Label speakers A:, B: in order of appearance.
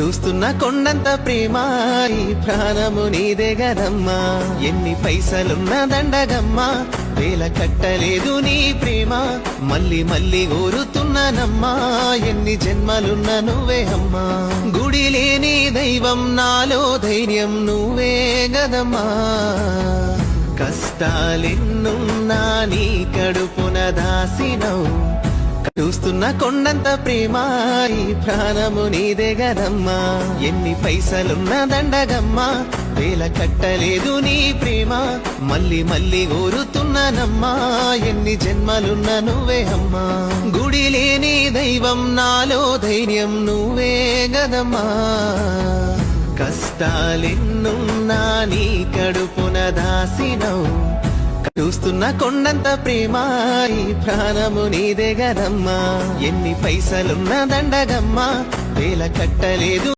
A: చూస్తున్న కొండంత ప్రేమ ఈ ప్రాణము నీదే గదమ్మా. ఎన్ని పైసలున్న దండగమ్మా, వేల కట్టలేదు నీ ప్రేమ. మళ్ళీ మళ్ళీ కోరుతున్నానమ్మా, ఎన్ని జన్మలున్న నువ్వే అమ్మా. గుడి లేని దైవం నాలో ధైర్యం నువ్వే గదమ్మా. కష్టాలెన్నున్నా నీ కడుపున దాసినవు. చూస్తున్న కొండంత ప్రేమ ఈ ప్రాణము నీదే గదమ్మా. ఎన్ని పైసలున్న దండగమ్మా, వేల కట్టలేదు నీ ప్రేమ. మళ్ళీ మళ్ళీ కోరుతున్నానమ్మా, ఎన్ని జన్మలున్న నువ్వే అమ్మా. గుడి లేని దైవం నాలో ధైర్యం నువ్వే గదమ్మా. కష్టాలెన్నున్నా నీ కడుపున దాసినవు. చూస్తున్న కొండంత ప్రేమ ఈ ప్రాణము నీదే గదమ్మా. ఎన్ని పైసలున్న దండగమ్మా, వేల కట్టలేదు